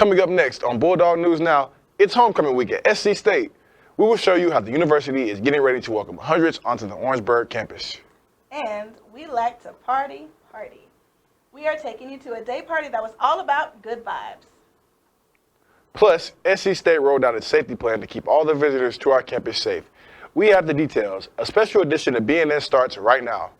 Coming up next on Bulldog News Now, it's homecoming week at SC State. We will show you how the university is getting ready to welcome hundreds onto the Orangeburg campus. And we like to party. We are taking you to a day party that was all about good vibes. Plus, SC State rolled out its safety plan to keep all the visitors to our campus safe. We have the details. A special edition of BNN starts right now.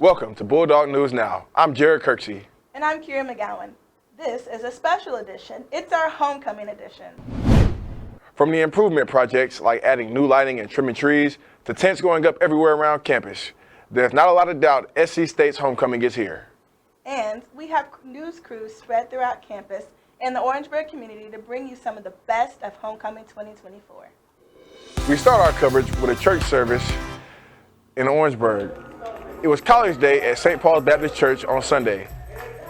Welcome to Bulldog News Now. I'm Jared Kirksey. And I'm Kira McGowan. This is a special edition. It's our homecoming edition. From the improvement projects like adding new lighting and trimming trees to tents going up everywhere around campus, there's not a lot of doubt SC State's homecoming is here. And we have news crews spread throughout campus and the Orangeburg community to bring you some of the best of homecoming 2024. We start our coverage with a church service in Orangeburg. It was College Day at St. Paul's Baptist Church on Sunday.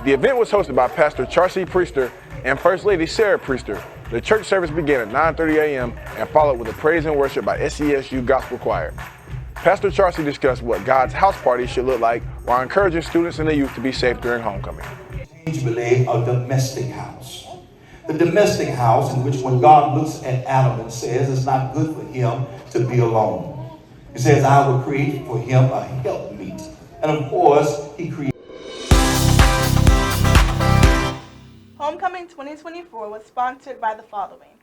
The event was hosted by Pastor Charcy Priester and First Lady Sarah Priester. The church service began at 9:30 a.m. and followed with a praise and worship by SCSU Gospel Choir. Pastor Charcy discussed what God's house party should look like while encouraging students and the youth to be safe during homecoming. A domestic house. The domestic house in which when God looks at Adam and says it's not good for him to be alone. He says, I will create for him a helpmeet. And of course, he created. Homecoming 2024 was sponsored by the following: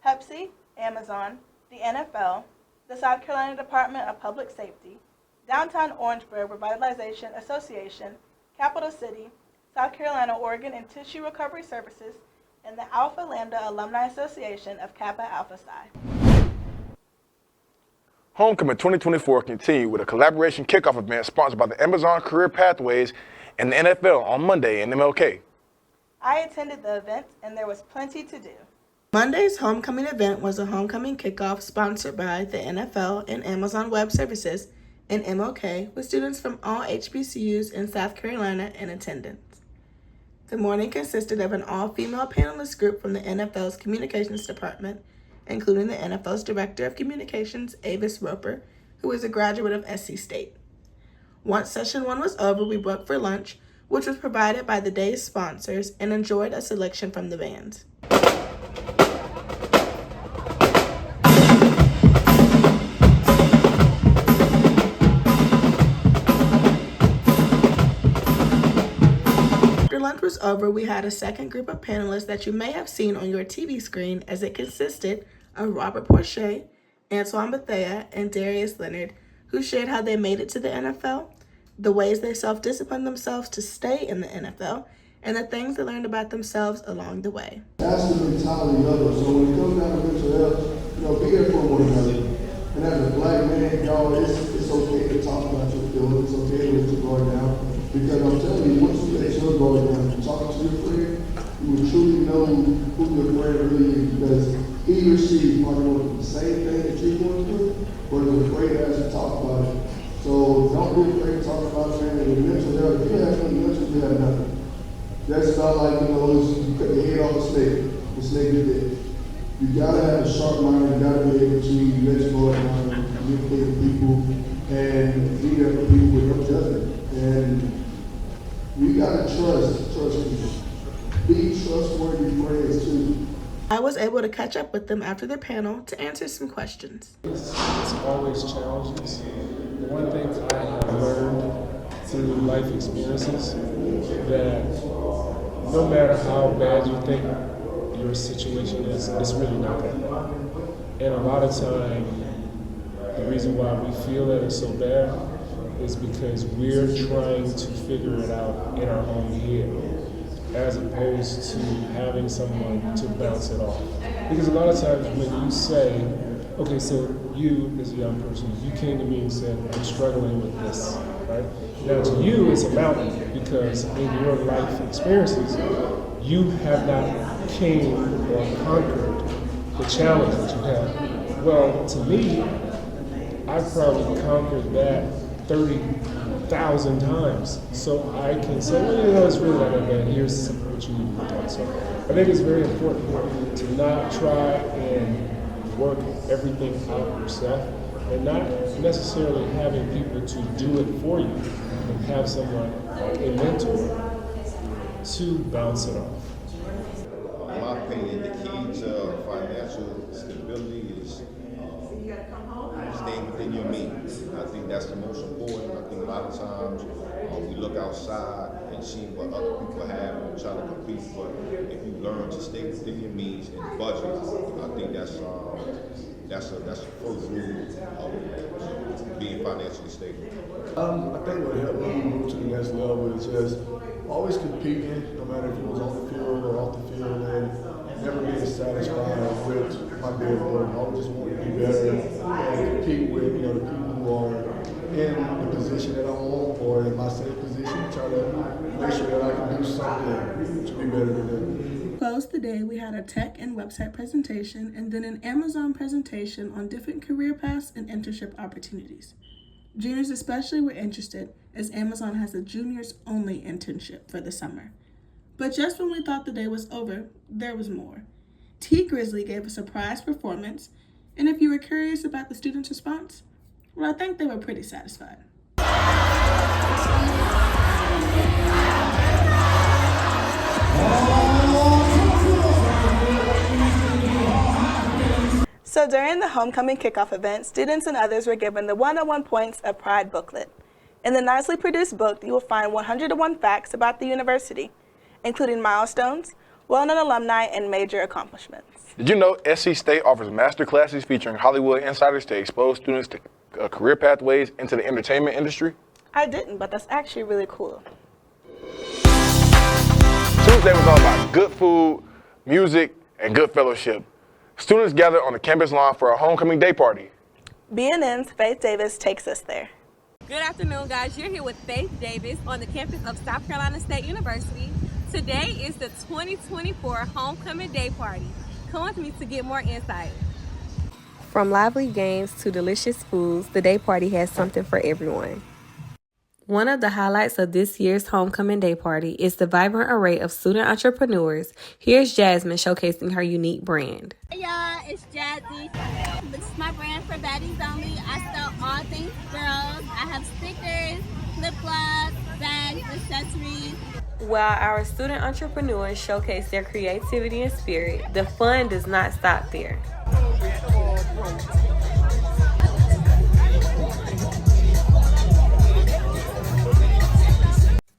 Pepsi, Amazon, the NFL, the South Carolina Department of Public Safety, Downtown Orangeburg Revitalization Association, Capital City, South Carolina Organ and Tissue Recovery Services, and the Alpha Lambda Alumni Association of Kappa Alpha Psi. Homecoming 2024 continued with a collaboration kickoff event sponsored by the Amazon Career Pathways and the NFL on Monday in MLK. I attended the event and there was plenty to do. Monday's homecoming event was a homecoming kickoff sponsored by the NFL and Amazon Web Services and MLK, with students from all HBCUs in South Carolina in attendance. The morning consisted of an all-female panelist group from the NFL's Communications Department, including the NFL's Director of Communications, Avis Roper, who is a graduate of SC State. Once session 1 was over, we broke for lunch, which was provided by the day's sponsors, and enjoyed a selection from the bands. After lunch was over, we had a second group of panelists that you may have seen on your TV screen, as it consisted of Robert Porcher, Antoine Bethea, and Darius Leonard, who shared how they made it to the NFL, the ways they self-disciplined themselves to stay in the NFL, and the things they learned about themselves along the way. That's the mentality of it. So when it comes down to mental health, be here for one another. And as a black man, y'all, it's okay to talk about your feelings. It's okay to let your guard down. Because I'm telling you, once you let your guard down and talk to your friend, you will truly know who your friend really is. Because he or she probably went through the same thing that you're going through, but is afraid to actually talk about it. So don't be afraid to talk about it, man. Your mental health, if you have no mental, you have nothing. That's not like, you cut the head off a snake. The snake is dead. You gotta have a sharp mind. You gotta be able to let your guard down and communicate with people and be there for people with no judgment. And we gotta trust people. Be trustworthy friends too. I was able to catch up with them after their panel to answer some questions. It's always challenges. The one thing I have learned through life experiences, that no matter how bad you think your situation is, it's really not that bad. And a lot of time, the reason why we feel that it's so bad is because we're trying to figure it out in our own head, as opposed to having someone to bounce it off. Because a lot of times when you say, okay, so you as a young person, you came to me and said, I'm struggling with this, right? Now to you, it's a mountain, because in your life experiences, you have not came or conquered the challenge that you have. Well, to me, I've probably conquered that 30 1,000 times. So I can say, well, it's really not that bad. Here's what you need to look at. So I think it's very important to not try and work everything out yourself, and not necessarily having people to do it for you, and have someone like a mentor to bounce it off. In my opinion, the key to financial stability is staying within your means. I think that's the most important. I think a lot of times we look outside and see what other people have and try to compete. But if you learn to stay within your means and budget, I think that's a first rule of being financially stable. I think what helped me move to the next level is just always competing, no matter if it was on the field or off the field, and never being satisfied with my day of work. I always just want to be better and compete with the people who are in the position that I'm on or in my same position, try to make sure that I can do something to be better than them. Closed the day, we had a tech and website presentation and then an Amazon presentation on different career paths and internship opportunities. Juniors especially were interested, as Amazon has a juniors only internship for the summer. But just when we thought the day was over, there was more. T Grizzly gave a surprise performance, and if you were curious about the students' response, well, I think they were pretty satisfied. So during the homecoming kickoff event, students and others were given the 101 Points of Pride booklet. In the nicely produced book, you will find 101 facts about the university, including milestones, well-known alumni, and major accomplishments. Did you know SC State offers master classes featuring Hollywood insiders to expose students to career pathways into the entertainment industry? I didn't, but that's actually really cool. Tuesday was all about good food, music, and good fellowship. Students gathered on the campus lawn for a homecoming day party. BNN's Faith Davis takes us there. Good afternoon, guys. You're here with Faith Davis on the campus of South Carolina State University. Today is the 2024 Homecoming Day Party. Come with me to get more insight. From lively games to delicious foods, the day party has something for everyone. One of the highlights of this year's Homecoming Day Party is the vibrant array of student entrepreneurs. Here's Jasmine showcasing her unique brand. Hey y'all, it's Jazzy. This is my brand for baddies only. I sell all things girls. I have stickers, lip gloss, bags, accessories. While our student entrepreneurs showcase their creativity and spirit, the fun does not stop there.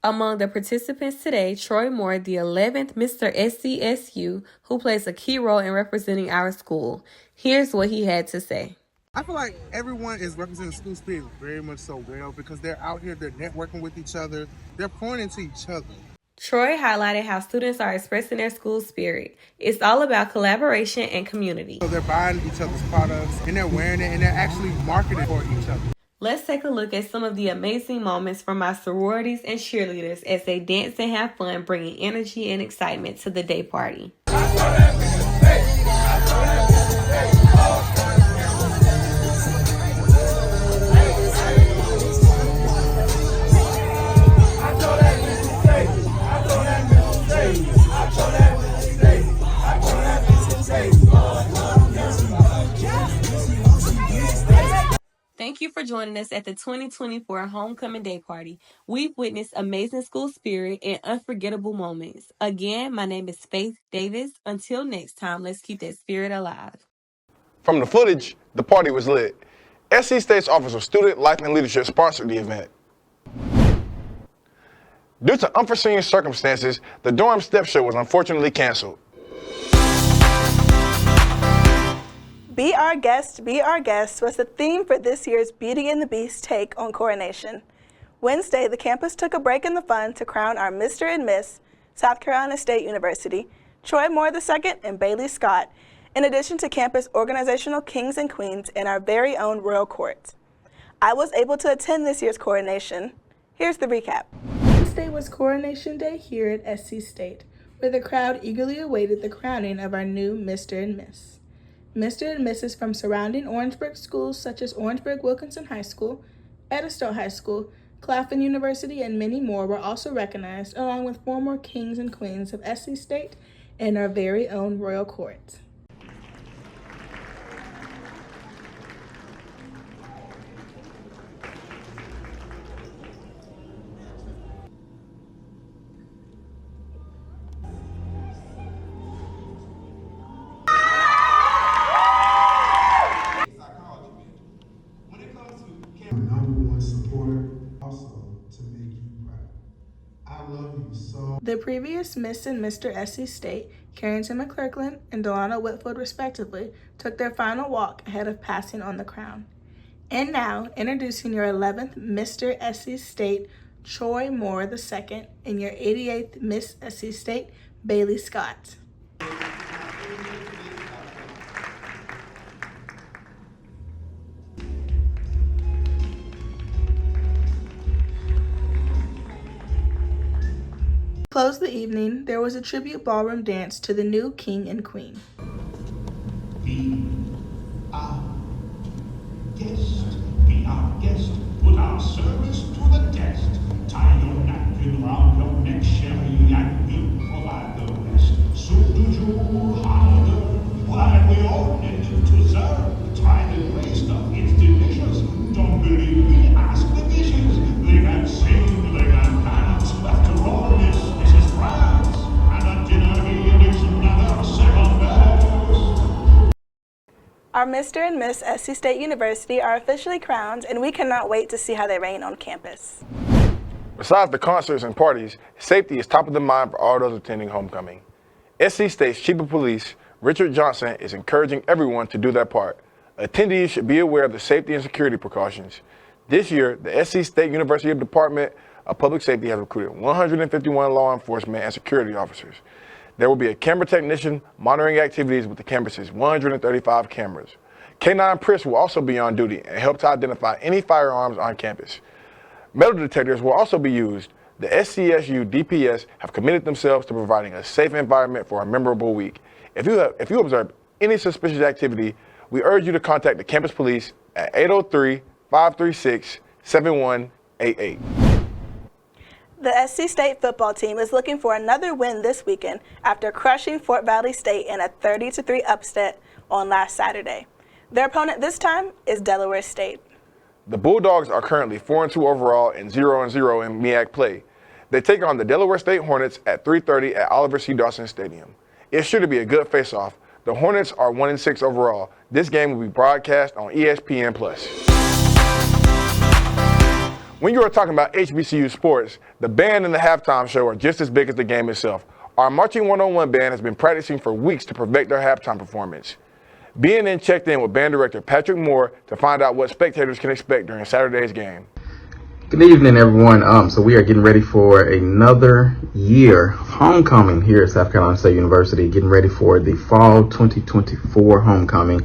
Among the participants today, Troy Moore, the 11th Mr. SCSU, who plays a key role in representing our school. Here's what he had to say. I feel like everyone is representing school spirit very much so well because they're out here, they're networking with each other, they're pouring into each other. Troy highlighted how students are expressing their school spirit. It's all about collaboration and community. So they're buying each other's products and they're wearing it and they're actually marketing for each other. Let's take a look at some of the amazing moments from our sororities and cheerleaders as they dance and have fun, bringing energy and excitement to the day party. Thank you for joining us at the 2024 Homecoming Day Party. We've witnessed amazing school spirit and unforgettable moments. Again, my name is Faith Davis. Until next time, let's keep that spirit alive. From the footage, the party was lit. SC State's Office of Student Life and Leadership sponsored the event. Due to unforeseen circumstances, the dorm step show was unfortunately canceled. Be Our Guest was the theme for this year's Beauty and the Beast take on coronation. Wednesday, the campus took a break in the fun to crown our Mr. and Miss South Carolina State University, Troy Moore II and Bailey Scott, in addition to campus organizational kings and queens and our very own royal court. I was able to attend this year's coronation. Here's the recap. Wednesday was Coronation Day here at SC State, where the crowd eagerly awaited the crowning of our new Mr. and Miss. Mr. and Mrs. from surrounding Orangeburg schools such as Orangeburg Wilkinson High School, Edisto High School, Claflin University, and many more were also recognized, along with former kings and queens of SC State and our very own royal court. #1 supporter, also to make you proud. I love you so. The previous Miss and Mr. SC State, Carrington McClurkland and Delana Whitfield respectively, took their final walk ahead of passing on the crown. And now, introducing your 11th Mr. SC State, Troy Moore II, and your 88th Miss SC State, Bailey Scott. Close the evening, there was a tribute ballroom dance to the new king and queen. Be our guest, put our service to the test. Tie your napkin round your neck, Sherry, and we'll provide the rest. So do you harder, while we all need to serve. Try the great stuff, it's delicious. Don't believe me, ask the dishes. They can sing, they can dance. After all, this is France, and a dinner here is never second best. Our Mr. and Miss SC State University are officially crowned, and we cannot wait to see how they reign on campus. Besides the concerts and parties, safety is top of the mind for all those attending homecoming. SC State's Chief of Police, Richard Johnson, is encouraging everyone to do their part. Attendees should be aware of the safety and security precautions. This year, the SC State University Department of Public Safety has recruited 151 law enforcement and security officers. There will be a camera technician monitoring activities with the campus's 135 cameras. K-9 Pris will also be on duty and help to identify any firearms on campus. Metal detectors will also be used. The SCSU DPS have committed themselves to providing a safe environment for a memorable week. If you observe any suspicious activity, we urge you to contact the campus police at 803-536-7188. The SC State football team is looking for another win this weekend after crushing Fort Valley State in a 30-3 upset on last Saturday. Their opponent this time is Delaware State. The Bulldogs are currently 4-2 overall and 0-0 in MEAC play. They take on the Delaware State Hornets at 3:30 at Oliver C. Dawson Stadium. It's sure to be a good face-off. The Hornets are 1-6 overall. This game will be broadcast on ESPN+. When you are talking about HBCU sports, the band and the halftime show are just as big as the game itself. Our Marching 101 band has been practicing for weeks to perfect their halftime performance. BNN checked in with band director Patrick Moore to find out what spectators can expect during Saturday's game. Good evening, everyone. So we are getting ready for another year homecoming here at South Carolina State University, getting ready for the fall 2024 homecoming.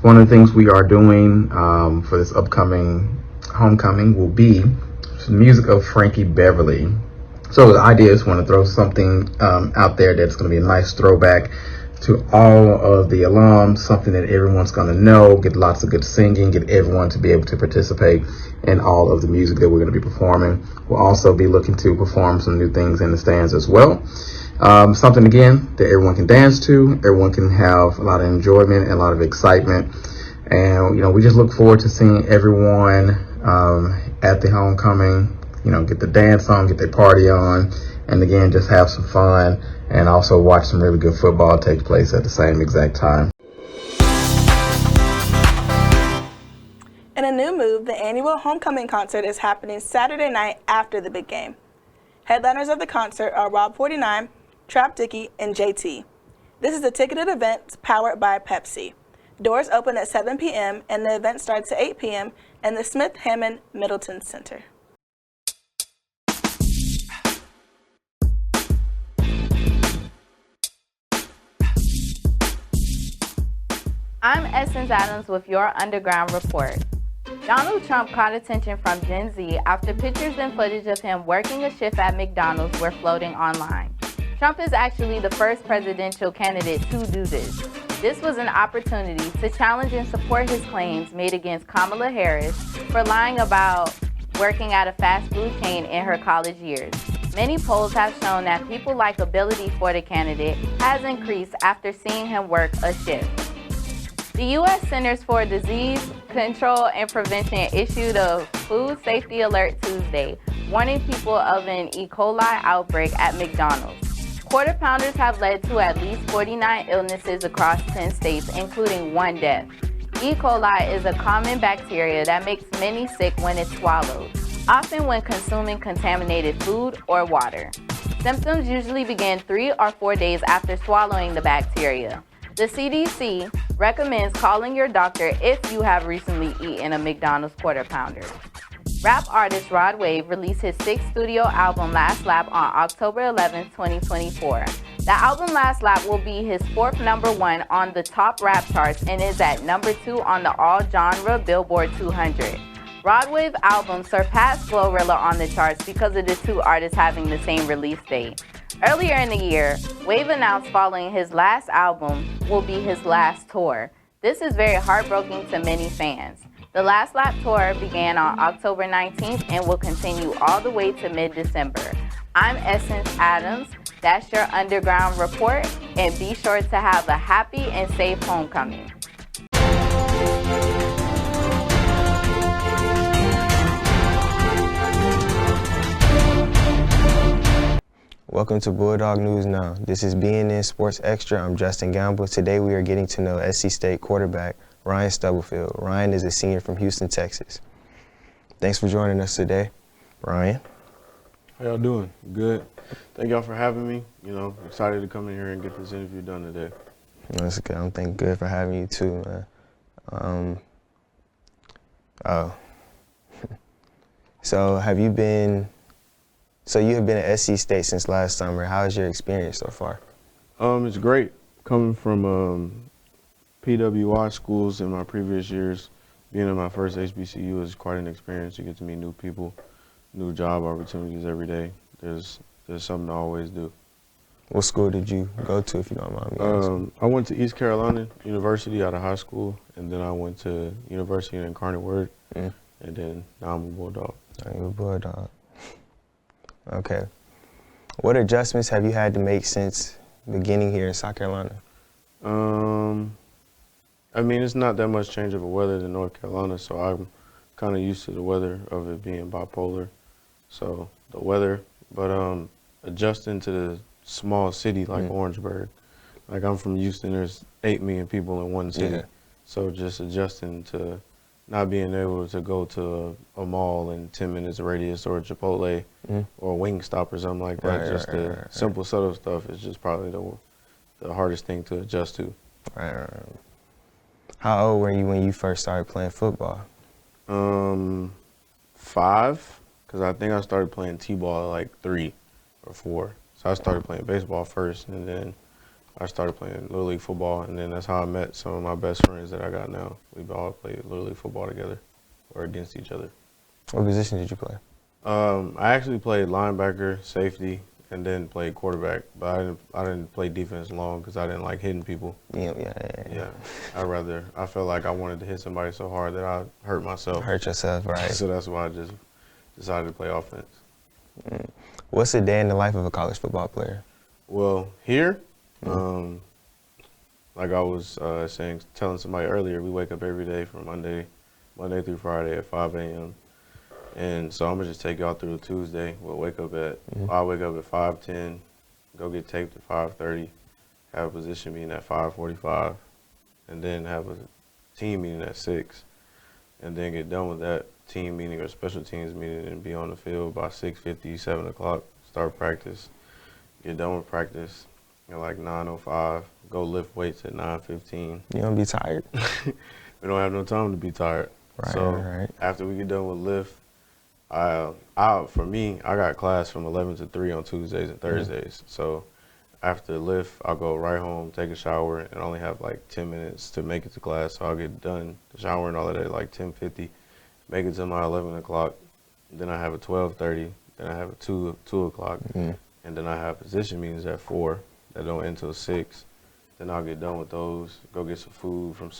One of the things we are doing for this upcoming homecoming will be some music of Frankie Beverly. So the idea is want to throw something out there that's going to be a nice throwback to all of the alums, something that everyone's going to know, get lots of good singing, get everyone to be able to participate in all of the music that we're going to be performing. We'll also be looking to perform some new things in the stands as well. Something, again, that everyone can dance to, everyone can have a lot of enjoyment and a lot of excitement. And, we just look forward to seeing everyone at the homecoming, get the dance on, get their party on, and again, just have some fun and also watch some really good football take place at the same exact time. In a new move, the annual homecoming concert is happening Saturday night after the big game. Headliners of the concert are Rob 49, Trap Dicky, and JT. This is a ticketed event powered by Pepsi. Doors open at 7 p.m. and the event starts at 8 p.m. in the Smith Hammond Middleton Center. I'm Essence Adams with your Underground Report. Donald Trump caught attention from Gen Z after pictures and footage of him working a shift at McDonald's were floating online. Trump is actually the first presidential candidate to do this. This was an opportunity to challenge and support his claims made against Kamala Harris for lying about working at a fast food chain in her college years. Many polls have shown that people's likability for the candidate has increased after seeing him work a shift. The U.S. Centers for Disease Control and Prevention issued a food safety alert Tuesday, warning people of an E. coli outbreak at McDonald's. Quarter pounders have led to at least 49 illnesses across 10 states, including 1 death. E. coli is a common bacteria that makes many sick when it's swallowed, often when consuming contaminated food or water. Symptoms usually begin 3 or 4 days after swallowing the bacteria. The CDC recommends calling your doctor if you have recently eaten a McDonald's Quarter Pounder. Rap artist Rod Wave released his 6th studio album Last Lap on October 11, 2024. The album Last Lap will be his 4th #1 on the top rap charts and is at #2 on the all-genre Billboard 200. Rod Wave album surpassed Glorilla on the charts because of the two artists having the same release date. Earlier in the year, Wave announced following his last album will be his last tour. This is very heartbreaking to many fans. The Last Lap tour began on October 19th and will continue all the way to mid-December. I'm Essence Adams. That's your Underground Report, and be sure to have a happy and safe homecoming. Welcome to Bulldog News Now. This is BNN Sports Extra. I'm Justin Gamble. Today we are getting to know SC State quarterback Ryan Stubblefield. Ryan is a senior from Houston, Texas. Thanks for joining us today, Ryan. How y'all doing? Good. Thank y'all for having me. You know, excited to come in here and get this interview done today. That's good. I'm thinking good for having you too, man. So you have been at SC State since last summer. How has your experience so far? It's great. Coming from PWI schools in my previous years, being in my first HBCU is quite an experience. You get to meet new people, new job opportunities every day. There's something to always do. What school did you go to, if you don't mind me asking? I went to East Carolina University out of high school, and then I went to University in Incarnate Word, and then now I'm a Bulldog. You're a Bulldog. Okay. What adjustments have you had to make since beginning here in South Carolina? I mean, it's not that much change of a weather than North Carolina, so I'm kind of used to the weather of it being bipolar. So the weather, but adjusting to the small city like Orangeburg. Like I'm from Houston, there's 8 million people in one city. So just adjusting to not being able to go to a mall in 10 minutes radius or a Chipotle or a Wingstop or something like that. Simple, subtle stuff is just probably the hardest thing to adjust to. Right. How old were you when you first started playing football? 5, because I think I started playing T-ball at like 3 or 4. So I started playing baseball first, and then I started playing Little League football, and then that's how I met some of my best friends that I got now. We all played Little League football together or against each other. What position did you play? I actually played linebacker, safety, and then played quarterback. But I didn't play defense long because I didn't like hitting people. Yeah. I felt like I wanted to hit somebody so hard that I hurt myself. Hurt yourself, right. So that's why I just decided to play offense. What's a day in the life of a college football player? Well, here, like I was telling somebody earlier, we wake up every day from Monday through Friday at 5 a.m. And so I'm gonna just take y'all through Tuesday. I'll wake up at 5:10, go get taped at 5:30, have a position meeting at 5:45, and then have a team meeting at 6, and then get done with that team meeting or special teams meeting and be on the field by 6:50, 7 o'clock, start practice, get done with practice at like 9:05, go lift weights at 9:15. You don't be tired? We don't have no time to be tired. Right. After we get done with lift, for me, I got class from 11 to 3 on Tuesdays and Thursdays. So after lift, I'll go right home, take a shower, and only have like 10 minutes to make it to class. So I'll get done the shower and all of that at like 10:50, make it to my 11 o'clock. Then I have a 12:30. Then I have a 2 o'clock. And then I have position meetings at 4 that don't end until 6. Then I'll get done with those, go get some food from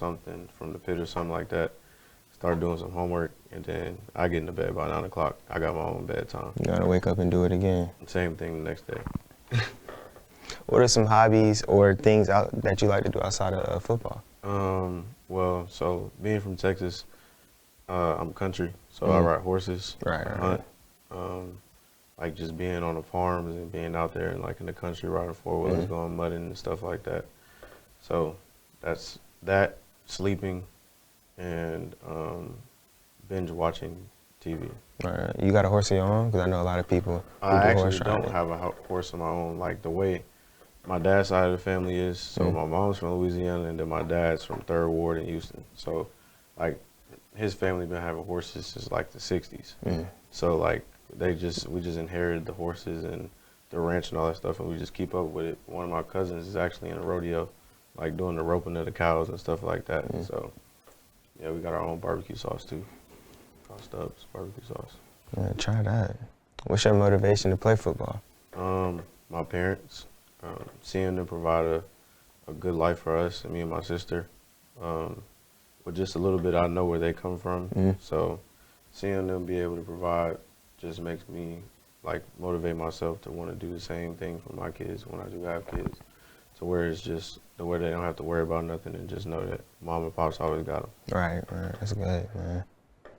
the pit or something like that. start doing some homework, and then I get into bed by 9 o'clock. I got my own bedtime. You gotta wake up and do it again. Same thing the next day. What are some hobbies or things that you like to do outside of football? Well, so being from Texas, I'm country, so I ride horses, I hunt. Like just being on the farms and being out there and like in the country riding four-wheelers, going mudding and stuff like that. So that's that, sleeping, and binge watching TV. Right. You got a horse of your own? Because I know a lot of people who I do actually horse don't riding. have a horse of my own, like the way my dad's side of the family is. So my mom's from Louisiana, and then my dad's from 3rd Ward in Houston. So like his family been having horses since like the 60s. So like we just inherited the horses and the ranch and all that stuff, and we just keep up with it. One of my cousins is actually in a rodeo, like doing the roping of the cows and stuff like that. So yeah, we got our own barbecue sauce too. Stubbs barbecue sauce. Yeah, try that. What's your motivation to play football? My parents, seeing them provide a good life for us and me and my sister. With just a little bit, I know where they come from. So seeing them be able to provide just makes me like motivate myself to want to do the same thing for my kids when I do have kids. To where it's just the way they don't have to worry about nothing and just know that mom and pop's always got them. Right. That's good, man.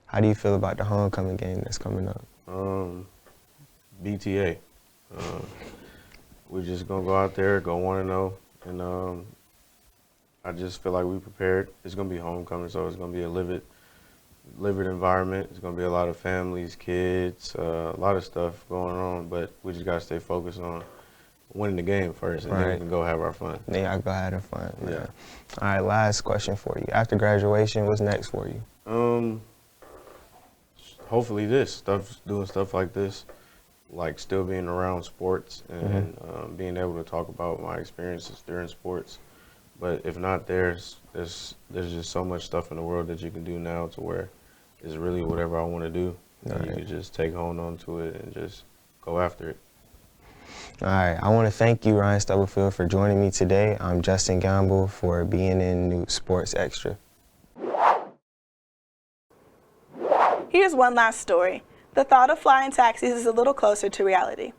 How do you feel about the homecoming game that's coming up? BTA. We're just gonna go out there, go 1-0, and I just feel like we prepared. It's gonna be homecoming, so it's gonna be a livid environment. It's gonna be a lot of families, kids, a lot of stuff going on, but we just gotta stay focused on winning the game first, and then we can go have our fun. Then y'all go have fun. Yeah. All right, last question for you. After graduation, what's next for you? Hopefully doing stuff like this, like still being around sports and being able to talk about my experiences during sports. But if not, there's just so much stuff in the world that you can do now to where it's really whatever I want to do. And you can just take hold on to it and just go after it. All right, I want to thank you, Ryan Stubblefield, for joining me today. I'm Justin Gamble for BNN News Sports Extra. Here's one last story. The thought of flying taxis is a little closer to reality.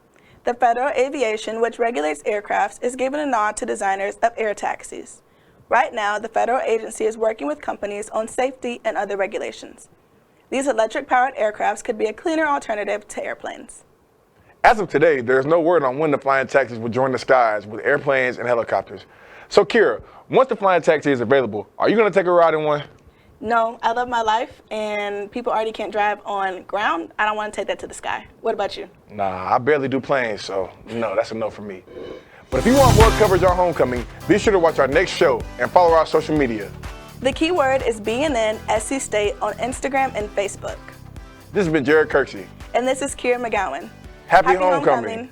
The Federal Aviation, which regulates aircrafts, is giving a nod to designers of air taxis. Right now, the federal agency is working with companies on safety and other regulations. These electric-powered aircrafts could be a cleaner alternative to airplanes. As of today, there's no word on when the flying taxis will join the skies with airplanes and helicopters. So Kira, once the flying taxi is available, are you going to take a ride in one? No, I love my life, and people already can't drive on ground. I don't want to take that to the sky. What about you? Nah, I barely do planes, so no, that's a no for me. But if you want more coverage on homecoming, be sure to watch our next show and follow our social media. The key word is BNNSCSTATE on Instagram and Facebook. This has been Jared Kirksey. And this is Kira McGowan. Happy homecoming.